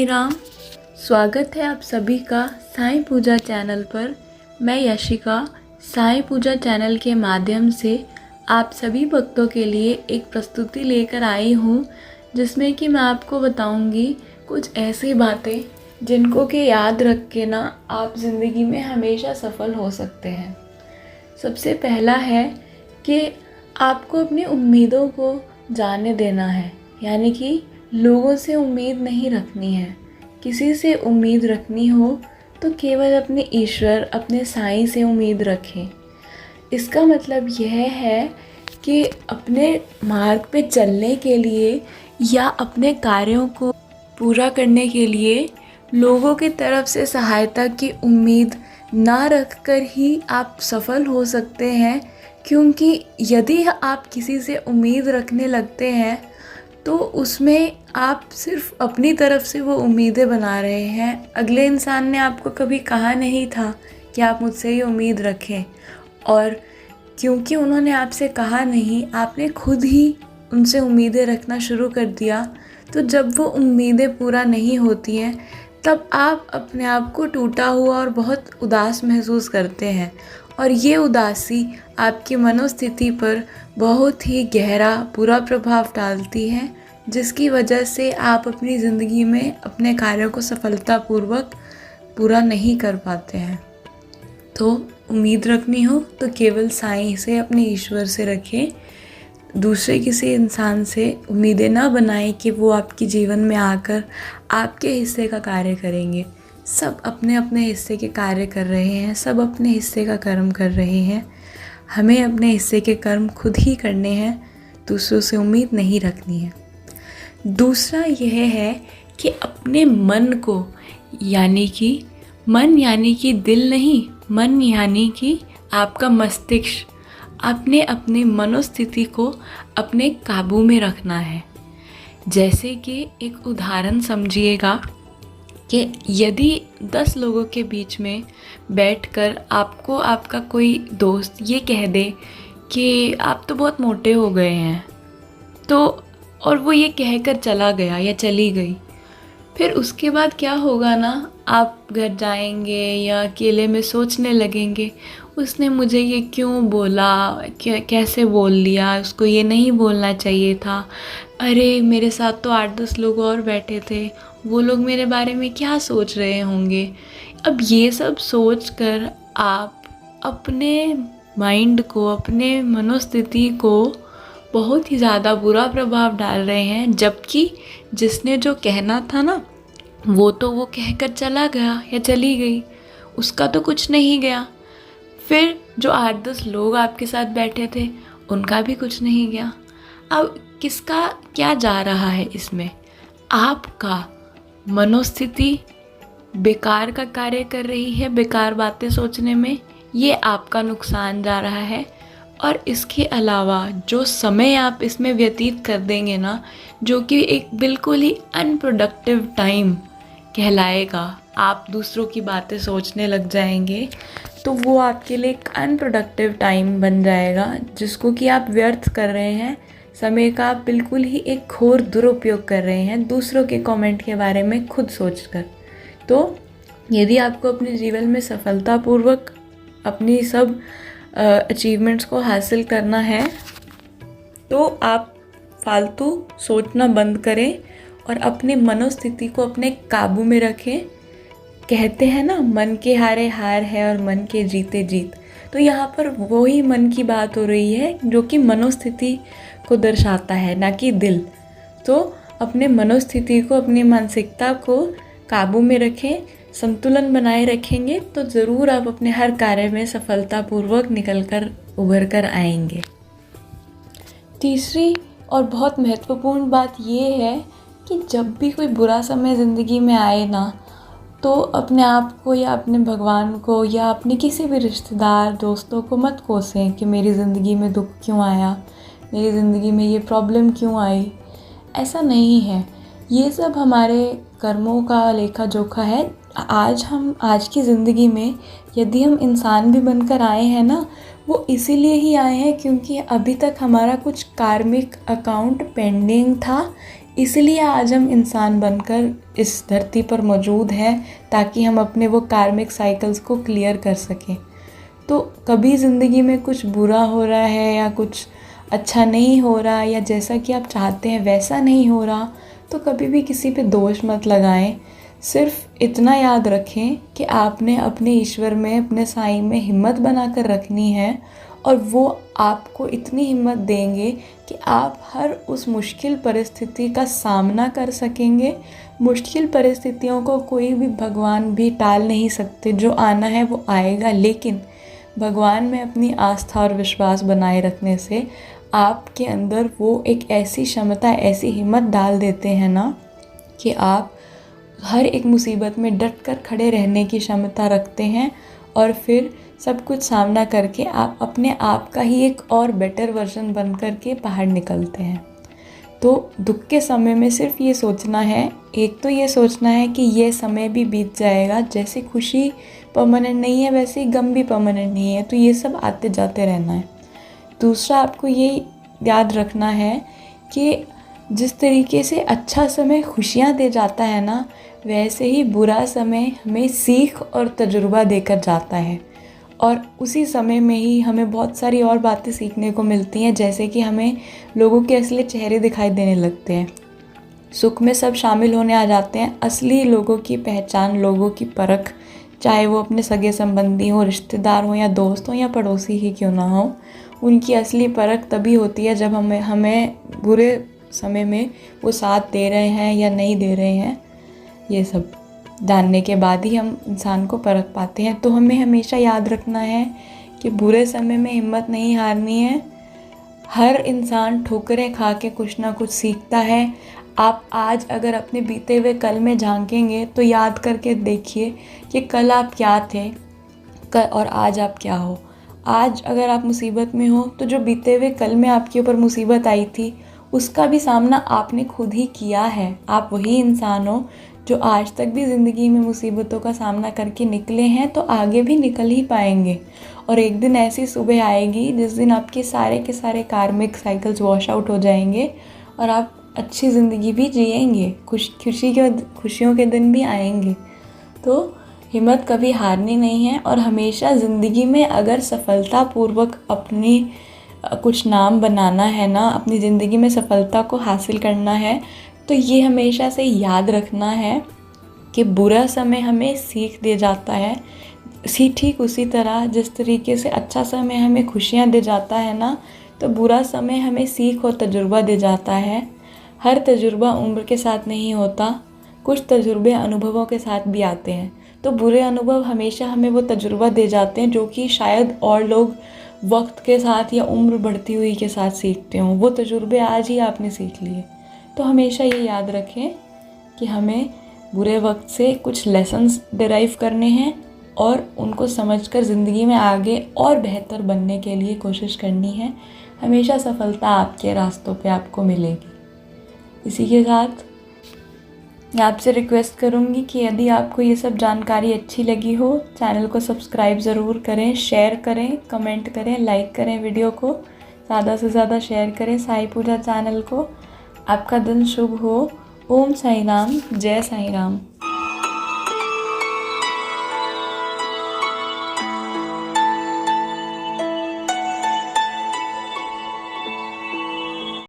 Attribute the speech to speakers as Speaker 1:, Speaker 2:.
Speaker 1: साईं राम। स्वागत है आप सभी का साईं पूजा चैनल पर। मैं यशिका साईं पूजा चैनल के माध्यम से आप सभी भक्तों के लिए एक प्रस्तुति लेकर आई हूँ, जिसमें कि मैं आपको बताऊँगी कुछ ऐसी बातें जिनको कि याद रख के ना आप ज़िंदगी में हमेशा सफल हो सकते हैं। सबसे पहला है कि आपको अपनी उम्मीदों को जाने देना है, यानी कि लोगों से उम्मीद नहीं रखनी है। किसी से उम्मीद रखनी हो तो केवल अपने ईश्वर, अपने साईं से उम्मीद रखें। इसका मतलब यह है कि अपने मार्ग पे चलने के लिए या अपने कार्यों को पूरा करने के लिए लोगों की तरफ से सहायता की उम्मीद ना रखकर ही आप सफल हो सकते हैं। क्योंकि यदि आप किसी से उम्मीद रखने लगते हैं तो उसमें आप सिर्फ अपनी तरफ से वो उम्मीदें बना रहे हैं। अगले इंसान ने आपको कभी कहा नहीं था कि आप मुझसे ये उम्मीद रखें, और क्योंकि उन्होंने आपसे कहा नहीं, आपने खुद ही उनसे उम्मीदें रखना शुरू कर दिया। तो जब वो उम्मीदें पूरा नहीं होती हैं तब आप अपने आप को टूटा हुआ और बहुत उदास महसूस करते हैं, और ये उदासी आपकी मनोस्थिति पर बहुत ही गहरा बुरा प्रभाव डालती है, जिसकी वजह से आप अपनी ज़िंदगी में अपने कार्यों को सफलतापूर्वक पूरा नहीं कर पाते हैं। तो उम्मीद रखनी हो तो केवल साईं से, अपने ईश्वर से रखें। दूसरे किसी इंसान से उम्मीदें ना बनाएं कि वो आपके जीवन में आकर आपके हिस्से का कार्य करेंगे। सब अपने अपने हिस्से के कार्य कर रहे हैं, सब अपने हिस्से का कर्म कर रहे हैं। हमें अपने हिस्से के कर्म खुद ही करने हैं, दूसरों से उम्मीद नहीं रखनी है। दूसरा यह है कि अपने मन को, यानी कि दिल नहीं, मन यानी कि आपका मस्तिष्क, अपने मनोस्थिति को अपने काबू में रखना है। जैसे कि एक उदाहरण समझिएगा कि यदि 10 लोगों के बीच में बैठकर आपको आपका कोई दोस्त ये कह दे कि आप तो बहुत मोटे हो गए हैं, तो और वो ये कहकर चला गया या चली गई, फिर उसके बाद क्या होगा ना, आप घर जाएंगे या अकेले में सोचने लगेंगे, उसने मुझे ये क्यों बोला, कैसे बोल लिया, उसको ये नहीं बोलना चाहिए था। अरे मेरे साथ तो 8-10 लोग और बैठे थे, वो लोग मेरे बारे में क्या सोच रहे होंगे। अब ये सब सोचकर आप अपने माइंड को, अपने मनोस्थिति को बहुत ही ज़्यादा बुरा प्रभाव डाल रहे हैं। जबकि जिसने जो कहना था ना, वो तो वो कहकर चला गया या चली गई, उसका तो कुछ नहीं गया। फिर जो 8-10 लोग आपके साथ बैठे थे, उनका भी कुछ नहीं गया। अब किसका क्या जा रहा है इसमें? आपका मनोस्थिति बेकार का कार्य कर रही है, बेकार बातें सोचने में, ये आपका नुकसान जा रहा है। और इसके अलावा जो समय आप इसमें व्यतीत कर देंगे ना, जो कि एक बिल्कुल ही अनप्रोडक्टिव टाइम कहलाएगा, आप दूसरों की बातें सोचने लग जाएंगे, तो वो आपके लिए एक अनप्रोडक्टिव टाइम बन जाएगा, जिसको कि आप व्यर्थ कर रहे हैं। समय का आप बिल्कुल ही एक घोर दुरुपयोग कर रहे हैं, दूसरों के कमेंट के बारे में खुद सोचकर। तो यदि आपको अपने जीवन में सफलतापूर्वक अपनी सब अचीवमेंट्स को हासिल करना है, तो आप फालतू सोचना बंद करें और अपने मनोस्थिति को अपने काबू में रखें। कहते हैं ना, मन के हारे हार है और मन के जीते जीत। तो यहाँ पर वही मन की बात हो रही है जो कि मनोस्थिति को दर्शाता है, ना कि दिल। तो अपने मनोस्थिति को, अपनी मानसिकता को काबू में रखें, संतुलन बनाए रखेंगे तो ज़रूर आप अपने हर कार्य में सफलतापूर्वक उभर कर आएंगे। तीसरी और बहुत महत्वपूर्ण बात ये है कि जब भी कोई बुरा समय ज़िंदगी में आए ना, तो अपने आप को या अपने भगवान को या अपने किसी भी रिश्तेदार, दोस्तों को मत कोसें कि मेरी ज़िंदगी में दुख क्यों आया, मेरी ज़िंदगी में ये प्रॉब्लम क्यों आई। ऐसा नहीं है, ये सब हमारे कर्मों का लेखा जोखा है। आज की ज़िंदगी में यदि हम इंसान भी बनकर आए हैं ना, वो इसीलिए ही आए हैं क्योंकि अभी तक हमारा कुछ कार्मिक अकाउंट पेंडिंग था, इसलिए आज हम इंसान बनकर इस धरती पर मौजूद हैं, ताकि हम अपने वो कार्मिक साइकिल्स को क्लियर कर सकें। तो कभी ज़िंदगी में कुछ बुरा हो रहा है या कुछ अच्छा नहीं हो रहा या जैसा कि आप चाहते हैं वैसा नहीं हो रहा, तो कभी भी किसी पे दोष मत लगाएं। सिर्फ इतना याद रखें कि आपने अपने ईश्वर में, अपने साईं में हिम्मत बनाकर रखनी है, और वो आपको इतनी हिम्मत देंगे कि आप हर उस मुश्किल परिस्थिति का सामना कर सकेंगे। मुश्किल परिस्थितियों को कोई भी भगवान भी टाल नहीं सकते, जो आना है वो आएगा, लेकिन भगवान में अपनी आस्था और विश्वास बनाए रखने से आपके अंदर वो एक ऐसी क्षमता, ऐसी हिम्मत डाल देते हैं ना, कि आप हर एक मुसीबत में डट कर खड़े रहने की क्षमता रखते हैं, और फिर सब कुछ सामना करके आप अपने आप का ही एक और बेटर वर्जन बन कर के बाहर निकलते हैं। तो दुख के समय में सिर्फ ये सोचना है, एक तो ये सोचना है कि ये समय भी बीत जाएगा, जैसे खुशी परमानेंट नहीं है वैसे ही गम भी परमानेंट नहीं है, तो ये सब आते जाते रहना है। दूसरा, आपको ये याद रखना है कि जिस तरीके से अच्छा समय खुशियाँ दे जाता है ना, वैसे ही बुरा समय हमें सीख और तजुर्बा देकर जाता है, और उसी समय में ही हमें बहुत सारी और बातें सीखने को मिलती हैं, जैसे कि हमें लोगों के असली चेहरे दिखाई देने लगते हैं। सुख में सब शामिल होने आ जाते हैं, असली लोगों की पहचान, लोगों की परख, चाहे वो अपने सगे संबंधी हो, रिश्तेदार हो, या दोस्त हो, या पड़ोसी ही क्यों ना हो, उनकी असली परख तभी होती है जब हमें बुरे समय में वो साथ दे रहे हैं या नहीं दे रहे हैं। ये सब जानने के बाद ही हम इंसान को परख पाते हैं। तो हमें हमेशा याद रखना है कि बुरे समय में हिम्मत नहीं हारनी है। हर इंसान ठोकरें खा के कुछ ना कुछ सीखता है। आप आज अगर अपने बीते हुए कल में झांकेंगे तो याद करके देखिए कि कल आप क्या थे और आज आप क्या हो। आज अगर आप मुसीबत में हो तो जो बीते हुए कल में आपके ऊपर मुसीबत आई थी उसका भी सामना आपने खुद ही किया है। आप वही इंसान हो जो आज तक भी ज़िंदगी में मुसीबतों का सामना करके निकले हैं, तो आगे भी निकल ही पाएंगे। और एक दिन ऐसी सुबह आएगी जिस दिन आपके सारे के सारे कार्मिक साइकिल्स वॉश आउट हो जाएंगे और आप अच्छी ज़िंदगी भी जिएंगे, खुशियों के दिन भी आएंगे। तो हिम्मत कभी हारनी नहीं है, और हमेशा ज़िंदगी में अगर सफलतापूर्वक अपनी कुछ नाम बनाना है ना, अपनी ज़िंदगी में सफलता को हासिल करना है, तो ये हमेशा से याद रखना है कि बुरा समय हमें सीख दे जाता है। ठीक उसी तरह जिस तरीके से अच्छा समय हमें खुशियाँ दे जाता है ना, तो बुरा समय हमें सीख और तजुर्बा दे जाता है। हर तजुर्बा उम्र के साथ नहीं होता, कुछ तजुर्बे अनुभवों के साथ भी आते हैं। तो बुरे अनुभव हमेशा हमें वो तजुर्बा दे जाते हैं जो कि शायद और लोग वक्त के साथ या उम्र बढ़ती हुई के साथ सीखते हों। वो तजुर्बे आज ही आपने सीख लिए। तो हमेशा ये याद रखें कि हमें बुरे वक्त से कुछ लेसन्स डिराइव करने हैं और उनको समझकर ज़िंदगी में आगे और बेहतर बनने के लिए कोशिश करनी है। हमेशा सफलता आपके रास्तों पे आपको मिलेगी। इसी के साथ मैं आपसे रिक्वेस्ट करूँगी कि यदि आपको ये सब जानकारी अच्छी लगी हो, चैनल को सब्सक्राइब ज़रूर करें, शेयर करें, कमेंट करें, लाइक करें, वीडियो को ज़्यादा से ज़्यादा शेयर करें साईं पूजा चैनल को। आपका दिन शुभ हो। ओम साईं राम, जय साईं राम।